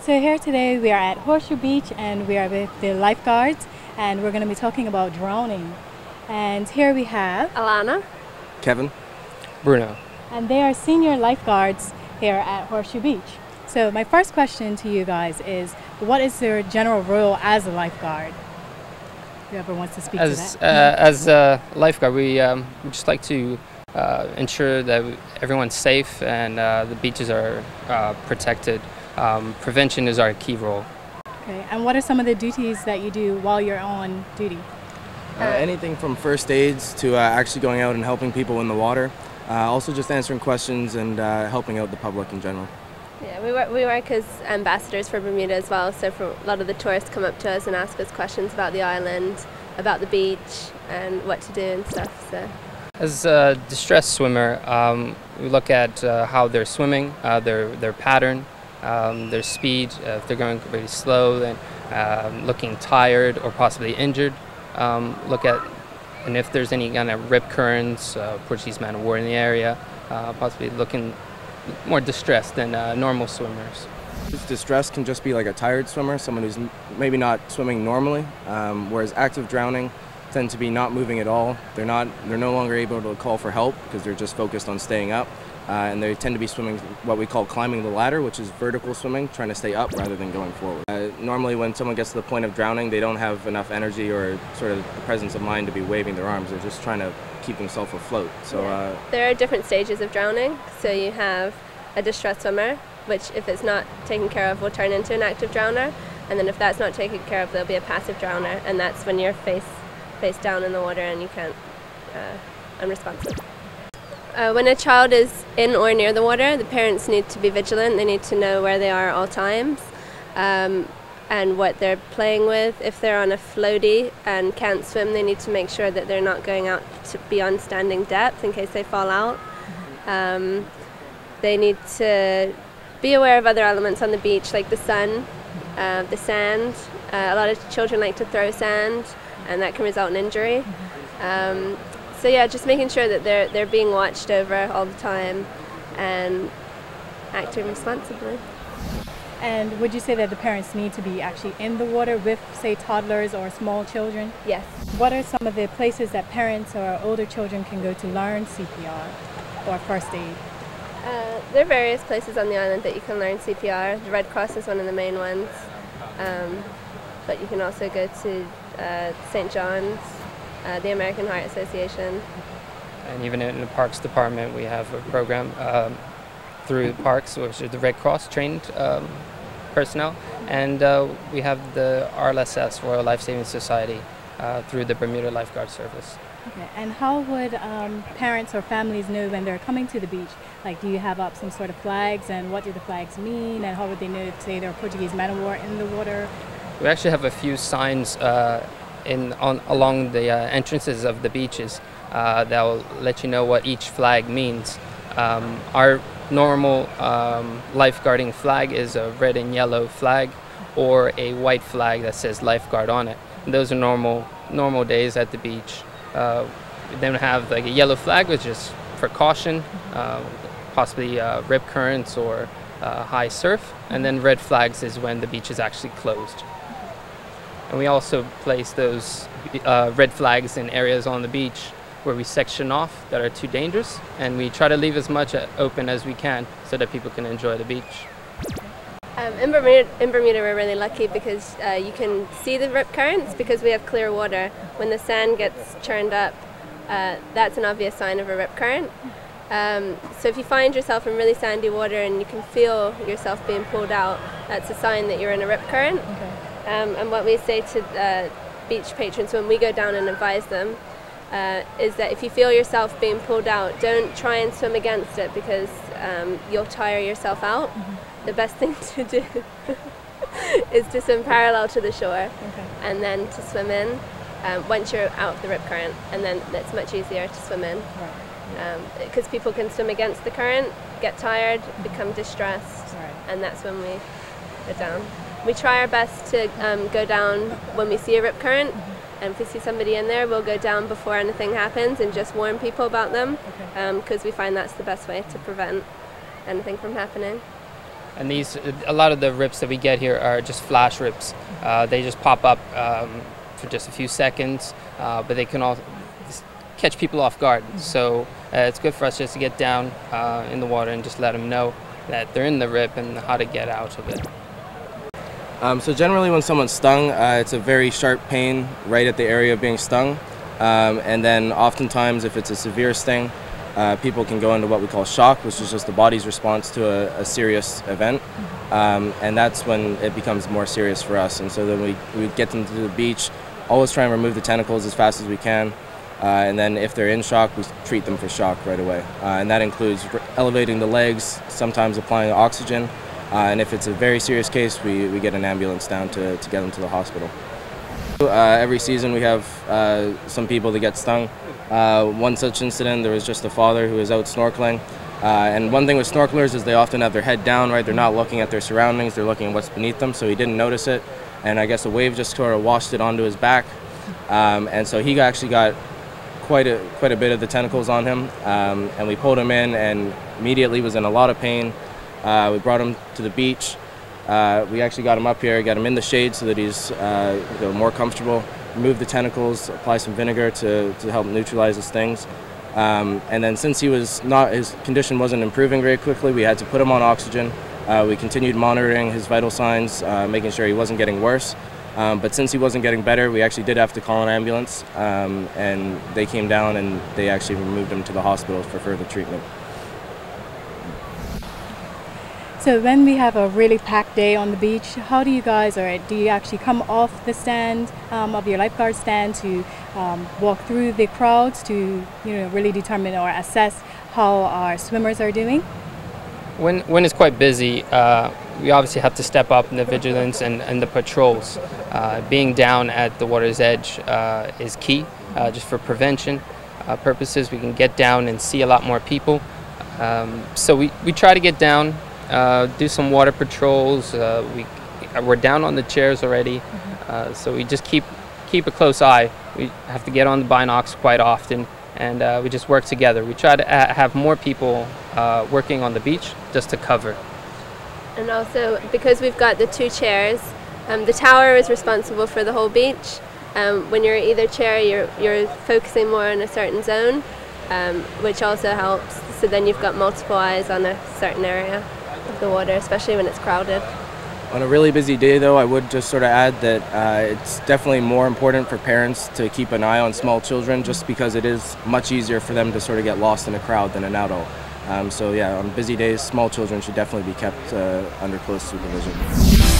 So here today we are at Horseshoe Beach and we are with the lifeguards and we're going to be talking about drowning. And here we have Alana, Kevin, Bruno. And they are senior lifeguards here at Horseshoe Beach. So my first question to you guys is, what is their general role as a lifeguard? Whoever wants to speak to that. As a lifeguard, we just like to ensure that everyone's safe and the beaches are protected. Prevention is our key role. Okay, and what are some of the duties that you do while you're on duty? anything from first aids to actually going out and helping people in the water. Also just answering questions and helping out the public in general. Yeah, we work as ambassadors for Bermuda as well, so for a lot of the tourists come up to us and ask us questions about the island, about the beach and what to do and stuff. So. As a distressed swimmer, we look at how they're swimming, their pattern, their speed, if they're going really slow and looking tired or possibly injured. Look at and if there's any kind of rip currents, Portuguese man of war in the area, possibly looking more distressed than normal swimmers. Distress can just be like a tired swimmer, someone who's maybe not swimming normally, whereas active drowning tend to be not moving at all. They're no longer able to call for help because they're just focused on staying up, and they tend to be swimming what we call climbing the ladder, which is vertical swimming, trying to stay up rather than going forward. Normally when someone gets to the point of drowning, they don't have enough energy or sort of the presence of mind to be waving their arms. They're just trying to keep themselves afloat. So there are different stages of drowning. So you have a distressed swimmer, which if it's not taken care of will turn into an active drowner, and then if that's not taken care of, there'll be a passive drowner, and that's when you're face down in the water and you can't, unresponsive. When a child is in or near the water, the parents need to be vigilant. They need to know where they are at all times and what they're playing with. If they're on a floaty and can't swim, they need to make sure that they're not going out to beyond standing depth in case they fall out. They need to be aware of other elements on the beach, like the sun, the sand. A lot of children like to throw sand, and that can result in injury. So yeah, just making sure that they're being watched over all the time and acting responsibly. And would you say that the parents need to be actually in the water with, say, toddlers or small children? Yes. What are some of the places that parents or older children can go to learn CPR or first aid? There are various places on the island that you can learn CPR. The Red Cross is one of the main ones, but you can also go to St. John's, the American Heart Association. And even in the Parks Department, we have a program through the parks, which is the Red Cross trained personnel, and we have the RLSS, Royal Life Saving Society, through the Bermuda Lifeguard Service. Okay, and how would parents or families know when they're coming to the beach? Like, do you have up some sort of flags, and what do the flags mean, and how would they know if, say, there are Portuguese man of war in the water? We actually have a few signs along the entrances of the beaches that will let you know what each flag means. Our normal lifeguarding flag is a red and yellow flag or a white flag that says lifeguard on it. And those are normal days at the beach. We then have like a yellow flag, which is for caution, possibly rip currents or high surf, and then red flags is when the beach is actually closed. And we also place those red flags in areas on the beach where we section off that are too dangerous, and we try to leave as much open as we can so that people can enjoy the beach. In Bermuda we're really lucky because you can see the rip currents because we have clear water. When the sand gets churned up, that's an obvious sign of a rip current. So if you find yourself in really sandy water and you can feel yourself being pulled out, that's a sign that you're in a rip current. Okay. And what we say to beach patrons when we go down and advise them is that if you feel yourself being pulled out, don't try and swim against it because you'll tire yourself out. The best thing to do is to swim parallel to the shore, and then to swim in once you're out of the rip current, and then it's much easier to swim in. Because people can swim against the current, get tired, become distressed, and that's when we go down. We try our best to go down when we see a rip current, and if we see somebody in there, we'll go down before anything happens and just warn people about them, because we find that's the best way to prevent anything from happening. And a lot of the rips that we get here are just flash rips. They just pop up for just a few seconds, but they can also catch people off guard. So it's good for us just to get down in the water and just let them know that they're in the rip and how to get out of it. So generally when someone's stung, it's a very sharp pain right at the area of being stung. And then oftentimes if it's a severe sting, people can go into what we call shock, which is just the body's response to a serious event. And that's when it becomes more serious for us. And so then we get them to the beach, always try and remove the tentacles as fast as we can. And then if they're in shock, we treat them for shock right away. And that includes elevating the legs, sometimes applying oxygen. And if it's a very serious case, we get an ambulance down to get them to the hospital. Every season we have some people that get stung. One such incident, there was just a father who was out snorkeling. And one thing with snorkelers is they often have their head down, right? They're not looking at their surroundings, they're looking at what's beneath them, so he didn't notice it. And I guess a wave just sort of washed it onto his back. And so he actually got quite a bit of the tentacles on him. And we pulled him in and immediately was in a lot of pain. We brought him to the beach. We actually got him up here, got him in the shade so that he's more comfortable. Remove the tentacles, apply some vinegar to help neutralize the stings. And then since his condition wasn't improving very quickly, we had to put him on oxygen. We continued monitoring his vital signs, making sure he wasn't getting worse. But since he wasn't getting better, we actually did have to call an ambulance. And they came down and they actually removed him to the hospital for further treatment. So when we have a really packed day on the beach, how do you guys, or do you actually come off the stand of your lifeguard stand to walk through the crowds to really determine or assess how our swimmers are doing? When it's quite busy, we obviously have to step up in the vigilance and the patrols. Being down at the water's edge is key, just for prevention purposes. We can get down and see a lot more people. So we try to get down. Do some water patrols. We're down on the chairs already, so we just keep a close eye. We have to get on the binocs quite often, and we just work together. We try to have more people working on the beach just to cover. And also, because we've got the 2 chairs, the tower is responsible for the whole beach. When you're at either chair, you're focusing more on a certain zone, which also helps. So then you've got multiple eyes on a certain area of the water, especially when it's crowded. On a really busy day though, I would just sort of add that it's definitely more important for parents to keep an eye on small children, just because it is much easier for them to sort of get lost in a crowd than an adult. So yeah, on busy days, small children should definitely be kept under close supervision.